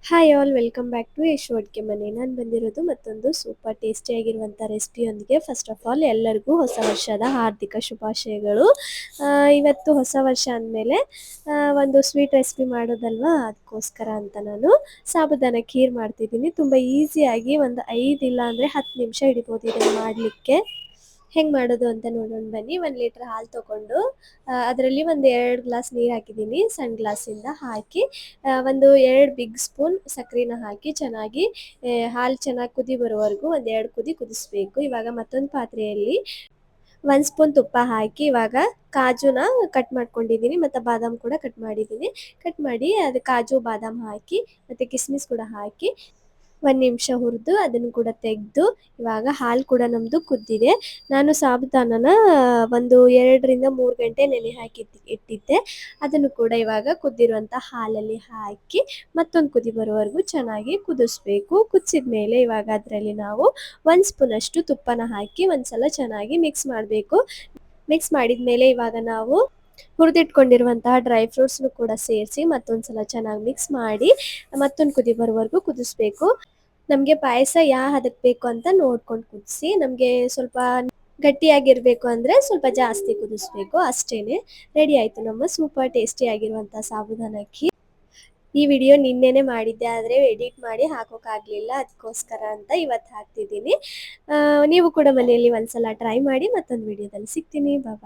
Hi all welcome back to Yashu Adge Mane. ನಾನು ಬಂದಿರೋದು ಮತ್ತೊಂದು ಸೂಪರ್ ಟೇಸ್ಟಿಯಾಗಿರುವಂಥ ರೆಸಿಪಿಯೊಂದಿಗೆ. ಫಸ್ಟ್ ಆಫ್ ಆಲ್ ಎಲ್ಲರಿಗೂ ಹೊಸ ವರ್ಷದ ಹಾರ್ದಿಕ ಶುಭಾಶಯಗಳು. ಇವತ್ತು ಹೊಸ ವರ್ಷ ಅಂದಮೇಲೆ ಒಂದು ಸ್ವೀಟ್ ರೆಸಿಪಿ ಮಾಡೋದಲ್ವಾ, ಅದಕ್ಕೋಸ್ಕರ ಅಂತ ನಾನು ಸಾಬುದಾನ ಖೀರ್ ಮಾಡ್ತಿದ್ದೀನಿ. ತುಂಬ ಈಸಿಯಾಗಿ ಒಂದು 5 ಇಲ್ಲ ಅಂದರೆ 10 ನಿಮಿಷ ಹಿಡಿಬೋದು ಇದನ್ನು ಮಾಡಲಿಕ್ಕೆ. ಹೆಂಗೆ ಮಾಡೋದು ಅಂತ ನೋಡೋಣ ಬನ್ನಿ. 1 ಲೀಟ್ರ್ ಹಾಲು ತೊಗೊಂಡು ಅದರಲ್ಲಿ ಒಂದು 2 ಗ್ಲಾಸ್ ನೀರು ಹಾಕಿದ್ದೀನಿ. ಸಣ್ಣ ಗ್ಲಾಸಿಂದ ಹಾಕಿ ಒಂದು 2 ಬಿಗ್ ಸ್ಪೂನ್ ಸಕ್ಕರೆನ ಹಾಕಿ ಚೆನ್ನಾಗಿ ಹಾಲು ಚೆನ್ನಾಗಿ ಕುದಿ ಬರೋವರೆಗೂ ಒಂದು 2 ಕುದಿ ಕುದಿಸ್ಬೇಕು. ಇವಾಗ ಮತ್ತೊಂದು ಪಾತ್ರೆಯಲ್ಲಿ 1 ಸ್ಪೂನ್ ತುಪ್ಪ ಹಾಕಿ ಇವಾಗ ಕಾಜುನ ಕಟ್ ಮಾಡ್ಕೊಂಡಿದ್ದೀನಿ ಮತ್ತು ಬಾದಾಮ್ ಕೂಡ ಕಟ್ ಮಾಡಿದ್ದೀನಿ. ಕಟ್ ಮಾಡಿ ಅದು ಕಾಜು ಬಾದಾಮ್ ಹಾಕಿ ಮತ್ತು ಕಿಸ್ಮಿಸ್ ಕೂಡ ಹಾಕಿ 1 ನಿಮಿಷ ಹುರಿದು ಅದನ್ನು ಕೂಡ ತೆಗೆದು, ಇವಾಗ ಹಾಲು ಕೂಡ ನಮ್ಮದು ಕುದ್ದಿದೆ. ನಾನು ಸಾಬುದಾನನ ಒಂದು 2ರಿಂದ 3 ಗಂಟೆ ನೆನೆ ಹಾಕಿ ಇಟ್ಟಿದ್ದೆ. ಅದನ್ನು ಕೂಡ ಇವಾಗ ಕುದ್ದಿರುವಂಥ ಹಾಲಲ್ಲಿ ಹಾಕಿ ಮತ್ತೊಂದು ಕುದಿ ಬರೋವರೆಗೂ ಚೆನ್ನಾಗಿ ಕುದಿಸ್ಬೇಕು. ಕುದಿಸಿದ ಮೇಲೆ ಇವಾಗ ಅದರಲ್ಲಿ ನಾವು 1 ಸ್ಪೂನಷ್ಟು ತುಪ್ಪನ ಹಾಕಿ ಒಂದ್ಸಲ ಚೆನ್ನಾಗಿ ಮಿಕ್ಸ್ ಮಾಡಬೇಕು. ಮಿಕ್ಸ್ ಮಾಡಿದ ಮೇಲೆ ಇವಾಗ ನಾವು ಹುರಿದಿಟ್ಕೊಂಡಿರುವಂತಹ ಡ್ರೈ ಫ್ರೂಟ್ಸ್ನು ಕೂಡ ಸೇರಿಸಿ ಮತ್ತೊಂದು ಸಲ ಚೆನ್ನಾಗಿ ಮಿಕ್ಸ್ ಮಾಡಿ ಮತ್ತೊಂದು ಕುದಿ ಬರೋವರೆಗೂ ಕುದಿಸ್ಬೇಕು. ನಮಗೆ ಪಾಯಸ ಯಾವ ಹದಕ್ಕೆ ಬೇಕು ಅಂತ ನೋಡ್ಕೊಂಡು ಕುದಿಸಿ. ನಮಗೆ ಸ್ವಲ್ಪ ಗಟ್ಟಿಯಾಗಿರಬೇಕು ಅಂದರೆ ಸ್ವಲ್ಪ ಜಾಸ್ತಿ ಕುದಿಸ್ಬೇಕು, ಅಷ್ಟೇ. ರೆಡಿ ಆಯಿತು ನಮ್ಮ ಸೂಪರ್ ಟೇಸ್ಟಿಯಾಗಿರುವಂಥ ಸಾಬುದಾನ ಖೀರ್. ಈ ವಿಡಿಯೋ ನಿನ್ನೆನೇ ಮಾಡಿದ್ದೆ, ಆದರೆ ಎಡಿಟ್ ಮಾಡಿ ಹಾಕೋಕ್ಕಾಗಲಿಲ್ಲ, ಅದಕ್ಕೋಸ್ಕರ ಅಂತ ಇವತ್ತು ಹಾಕ್ತಿದ್ದೀನಿ. ನೀವು ಕೂಡ ಮನೆಯಲ್ಲಿ ಒಂದ್ಸಲ ಟ್ರೈ ಮಾಡಿ. ಮತ್ತೊಂದು ವಿಡಿಯೋದಲ್ಲಿ ಸಿಗ್ತೀನಿ. ಬಾಯ್.